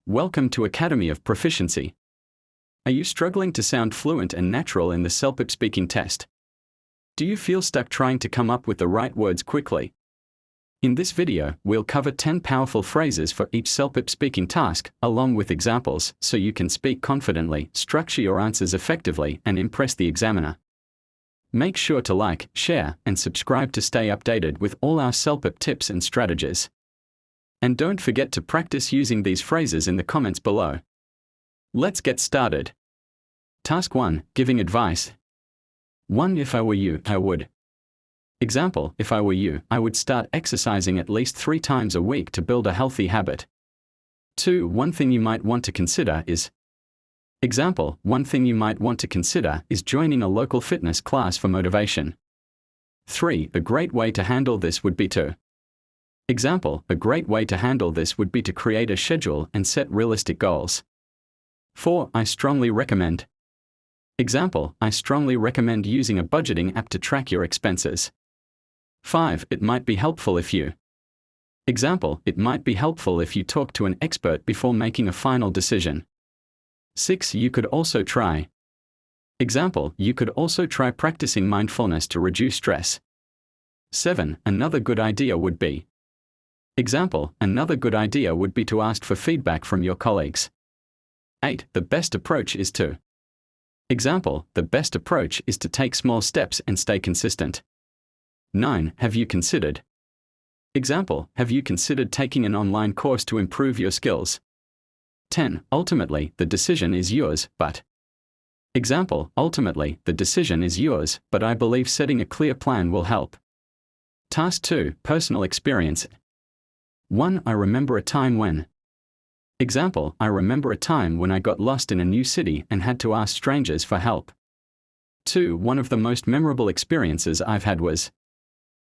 Welcome to Academy of Proficiency. Are you struggling to sound fluent and natural in the CELPIP speaking test? Do you feel stuck trying to come up with the right words quickly? In this video, we'll cover 10 powerful phrases for each CELPIP speaking task, along with examples, so you can speak confidently, structure your answers effectively, and impress the examiner. Make sure to like, share, and subscribe to stay updated with all our CELPIP tips and strategies. And don't forget to practice using these phrases in the comments below. Let's get started. Task 1. Giving advice. 1. If I were you, I would. Example, if I were you, I would start exercising at least 3 times a week to build a healthy habit. 2. One thing you might want to consider is. Example, one thing you might want to consider is joining a local fitness class for motivation. 3. A great way to handle this would be to. Example, a great way to handle this would be to create a schedule and set realistic goals. 4. I strongly recommend. Example, I strongly recommend using a budgeting app to track your expenses. 5. It might be helpful if you. Example, it might be helpful if you talk to an expert before making a final decision. 6. You could also try. Example, you could also try practicing mindfulness to reduce stress. 7. Another good idea would be. Example, another good idea would be to ask for feedback from your colleagues. 8. The best approach is to. Example, the best approach is to take small steps and stay consistent. 9. Have you considered? Example, have you considered taking an online course to improve your skills? 10. Ultimately, the decision is yours, but. Example, ultimately, the decision is yours, but I believe setting a clear plan will help. Task 2. Personal experience. 1. I remember a time when. Example, I remember a time when I got lost in a new city and had to ask strangers for help. 2. One of the most memorable experiences I've had was.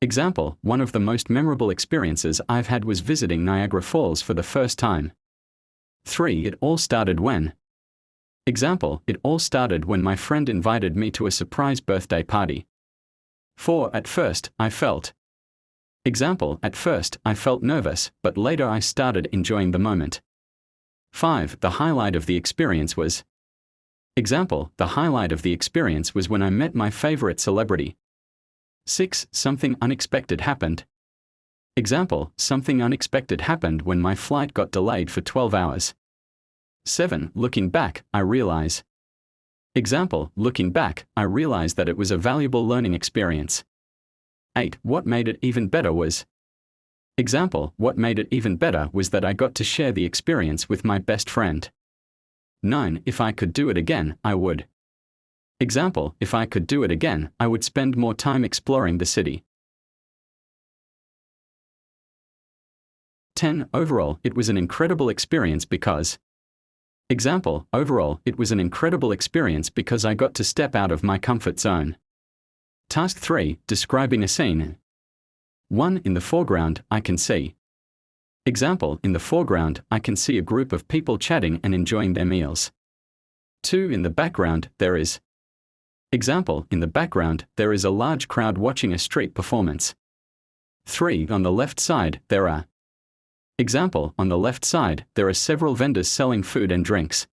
Example, one of the most memorable experiences I've had was visiting Niagara Falls for the first time. 3. It all started when. Example, it all started when my friend invited me to a surprise birthday party. 4. At first, I felt. Example, at first, I felt nervous, but later I started enjoying the moment. 5. The highlight of the experience was. Example, the highlight of the experience was when I met my favorite celebrity. 6. Something unexpected happened. Example, something unexpected happened when my flight got delayed for 12 hours. 7. Looking back, I realize. Example, looking back, I realize that it was a valuable learning experience. 8. What made it even better was. Example, what made it even better was that I got to share the experience with my best friend. 9. If I could do it again, I would. Example, if I could do it again, I would spend more time exploring the city. 10. Overall, it was an incredible experience because. Example, overall, it was an incredible experience because I got to step out of my comfort zone. Task 3. Describing a scene. 1. In the foreground, I can see. Example, in the foreground, I can see a group of people chatting and enjoying their meals. 2. In the background, there is. Example, in the background, there is a large crowd watching a street performance. 3. On the left side, there are. Example, on the left side, there are several vendors selling food and drinks.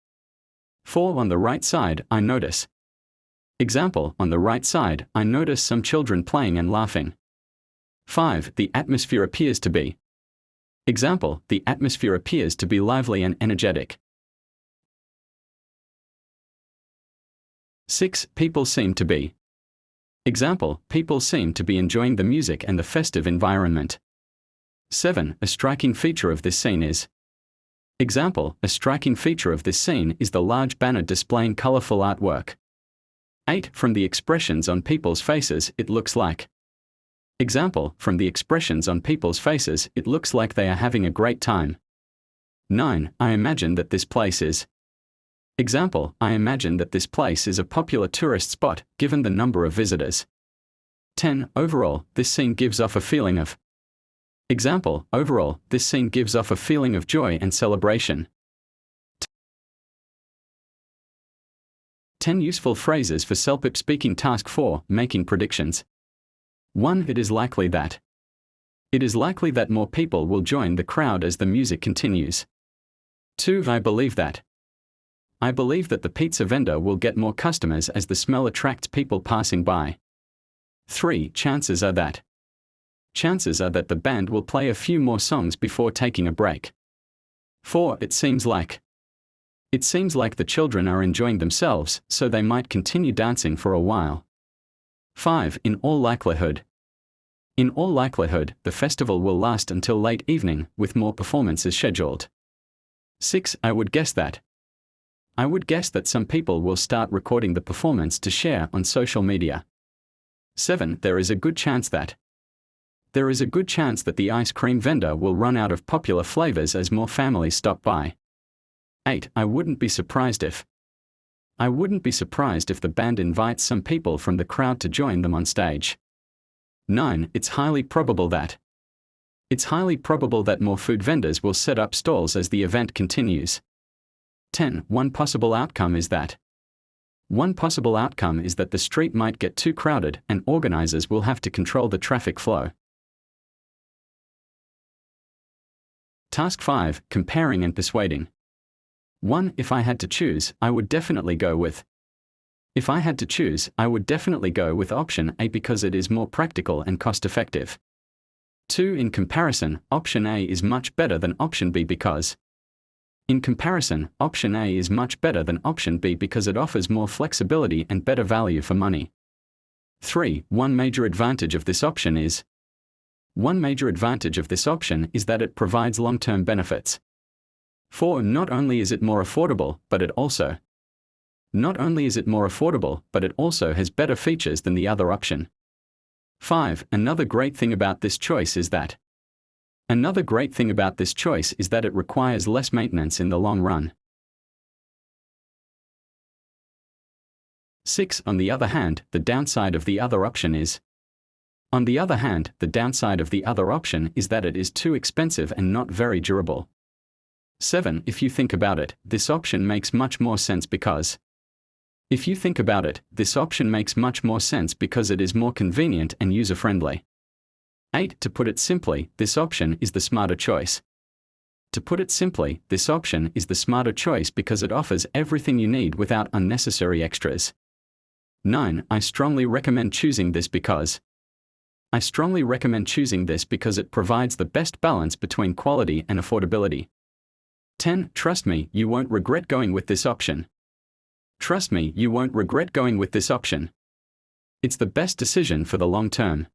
4. On the right side, I notice. Example, on the right side, I notice some children playing and laughing. 5. The atmosphere appears to be. Example, the atmosphere appears to be lively and energetic. 6. People seem to be. Example, people seem to be enjoying the music and the festive environment. 7. A striking feature of this scene is. Example, a striking feature of this scene is the large banner displaying colorful artwork. 8. From the expressions on people's faces, it looks like. Example, from the expressions on people's faces, it looks like they are having a great time. 9. I imagine that this place is. Example, I imagine that this place is a popular tourist spot, given the number of visitors. 10. Overall, this scene gives off a feeling of. Example, overall, this scene gives off a feeling of joy and celebration. 10 useful phrases for CELPIP speaking task 4, making predictions. 1. It is likely that. It is likely that more people will join the crowd as the music continues. 2. I believe that. I believe that the pizza vendor will get more customers as the smell attracts people passing by. 3. Chances are that. Chances are that the band will play a few more songs before taking a break. 4. It seems like. It seems like the children are enjoying themselves, so they might continue dancing for a while. 5. In all likelihood. In all likelihood, the festival will last until late evening, with more performances scheduled. 6. I would guess that. I would guess that some people will start recording the performance to share on social media. 7. There is a good chance that. There is a good chance that the ice cream vendor will run out of popular flavors as more families stop by. 8. I wouldn't be surprised if. I wouldn't be surprised if the band invites some people from the crowd to join them on stage. 9. It's highly probable that. It's highly probable that more food vendors will set up stalls as the event continues. 10. One possible outcome is that. One possible outcome is that the street might get too crowded and organizers will have to control the traffic flow. Task 5. Comparing and persuading. 1. If I had to choose, I would definitely go with. If I had to choose, I would definitely go with option A because it is more practical and cost-effective. 2. In comparison, option A is much better than option B because. In comparison, option A is much better than option B because it offers more flexibility and better value for money. 3. One major advantage of this option is. One major advantage of this option is that it provides long-term benefits. 4. Not only is it more affordable, but it also. Not only is it more affordable, but it also has better features than the other option. 5. Another great thing about this choice is that. Another great thing about this choice is that it requires less maintenance in the long run. 6. On the other hand, the downside of the other option is. On the other hand, the downside of the other option is that it is too expensive and not very durable. 7. If you think about it, this option makes much more sense because. If you think about it, this option makes much more sense because it is more convenient and user-friendly. 8. To put it simply, this option is the smarter choice. To put it simply, this option is the smarter choice because it offers everything you need without unnecessary extras. 9. I strongly recommend choosing this because. I strongly recommend choosing this because it provides the best balance between quality and affordability. 10. Trust me, you won't regret going with this option. Trust me, you won't regret going with this option. It's the best decision for the long term.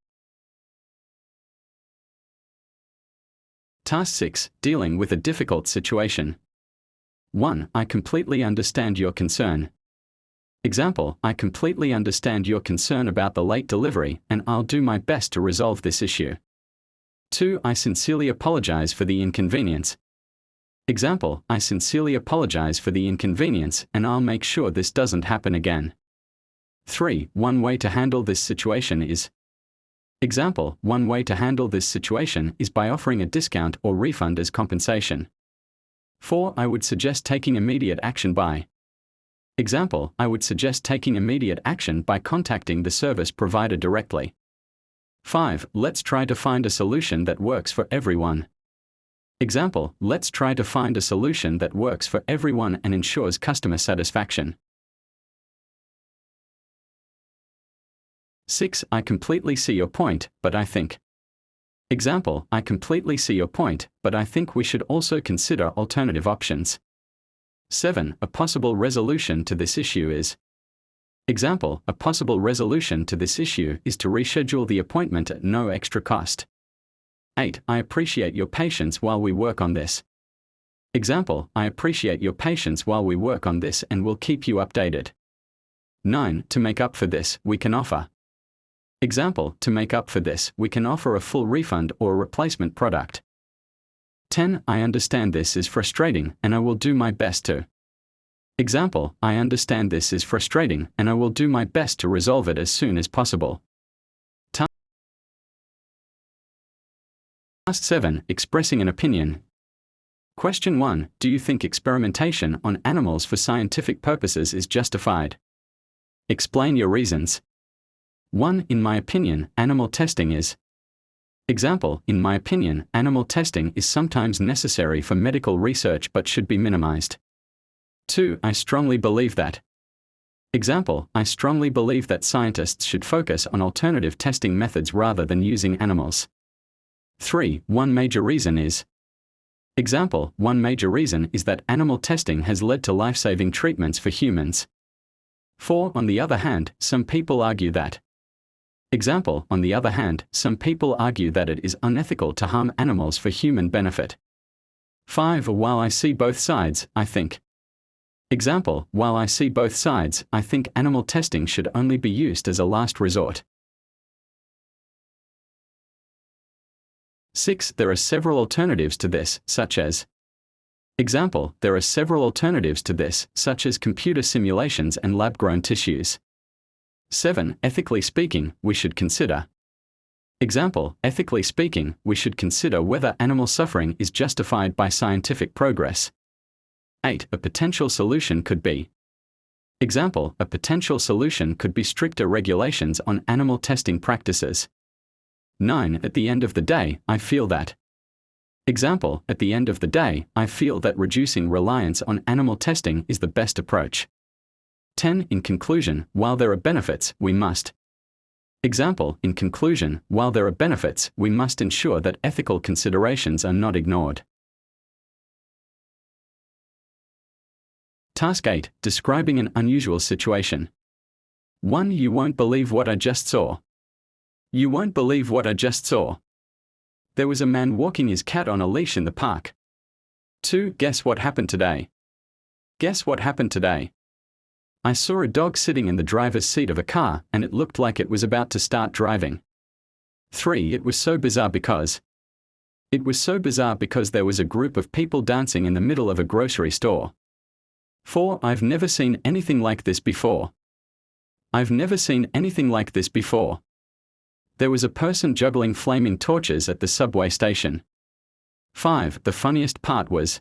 Task 6. Dealing with a difficult situation. 1. I completely understand your concern. Example, I completely understand your concern about the late delivery, and I'll do my best to resolve this issue. 2. I sincerely apologize for the inconvenience. Example, I sincerely apologize for the inconvenience, and I'll make sure this doesn't happen again. 3. One way to handle this situation is. Example, one way to handle this situation is by offering a discount or refund as compensation. 4. I would suggest taking immediate action by. Example, I would suggest taking immediate action by contacting the service provider directly. 5. Let's try to find a solution that works for everyone. Example, let's try to find a solution that works for everyone and ensures customer satisfaction. 6. I completely see your point, but I think. Example, I completely see your point, but I think we should also consider alternative options. 7. A possible resolution to this issue is. Example, a possible resolution to this issue is to reschedule the appointment at no extra cost. 8. I appreciate your patience while we work on this. Example, I appreciate your patience while we work on this and will keep you updated. 9. To make up for this, we can offer. Example, to make up for this, we can offer a full refund or a replacement product. 10. I understand this is frustrating, and I will do my best to. Example, I understand this is frustrating, and I will do my best to resolve it as soon as possible. Task 7. Expressing an opinion. Question 1. Do you think experimentation on animals for scientific purposes is justified? Explain your reasons. 1. In my opinion, animal testing is. Example, in my opinion, animal testing is sometimes necessary for medical research but should be minimized. 2. I strongly believe that. Example, I strongly believe that scientists should focus on alternative testing methods rather than using animals. 3. One major reason is. Example, one major reason is that animal testing has led to life-saving treatments for humans. 4. On the other hand, some people argue that. Example, on the other hand, some people argue that it is unethical to harm animals for human benefit. 5. While I see both sides, I think. Example, while I see both sides, I think animal testing should only be used as a last resort. 6. There are several alternatives to this, such as. Example, there are several alternatives to this, such as computer simulations and lab-grown tissues. 7. Ethically speaking, we should consider. Example, ethically speaking, we should consider whether animal suffering is justified by scientific progress. 8. A potential solution could be. Example, a potential solution could be stricter regulations on animal testing practices. 9. At the end of the day, I feel that. Example, at the end of the day, I feel that reducing reliance on animal testing is the best approach. 10. In conclusion, while there are benefits, we must. Example, in conclusion, while there are benefits, we must ensure that ethical considerations are not ignored. Task 8. Describing an unusual situation. 1. You won't believe what I just saw. You won't believe what I just saw. There was a man walking his cat on a leash in the park. 2. Guess what happened today? Guess what happened today? I saw a dog sitting in the driver's seat of a car, and it looked like it was about to start driving. 3. It was so bizarre because. It was so bizarre because there was a group of people dancing in the middle of a grocery store. 4. I've never seen anything like this before. I've never seen anything like this before. There was a person juggling flaming torches at the subway station. 5. The funniest part was.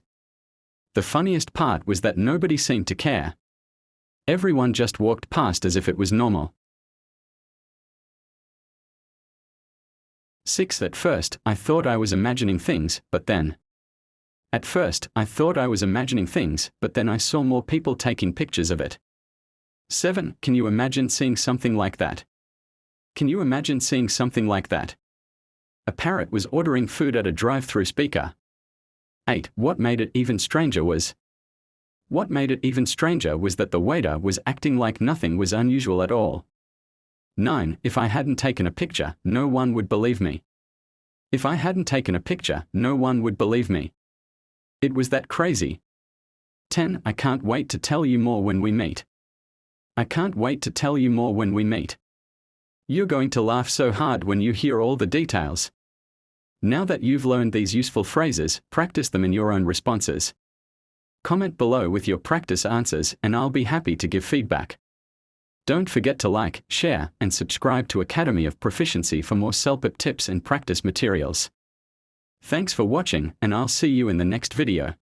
The funniest part was that nobody seemed to care. Everyone just walked past as if it was normal. 6. At first, I thought I was imagining things, but then. At first, I thought I was imagining things, but then I saw more people taking pictures of it. 7. Can you imagine seeing something like that? Can you imagine seeing something like that? A parrot was ordering food at a drive-through speaker. 8. What made it even stranger was. What made it even stranger was that the waiter was acting like nothing was unusual at all. 9. If I hadn't taken a picture, no one would believe me. If I hadn't taken a picture, no one would believe me. It was that crazy. 10. I can't wait to tell you more when we meet. I can't wait to tell you more when we meet. You're going to laugh so hard when you hear all the details. Now that you've learned these useful phrases, practice them in your own responses. Comment below with your practice answers and I'll be happy to give feedback. Don't forget to like, share, and subscribe to Academy of Proficiency for more CELPIP tips and practice materials. Thanks for watching, and I'll see you in the next video.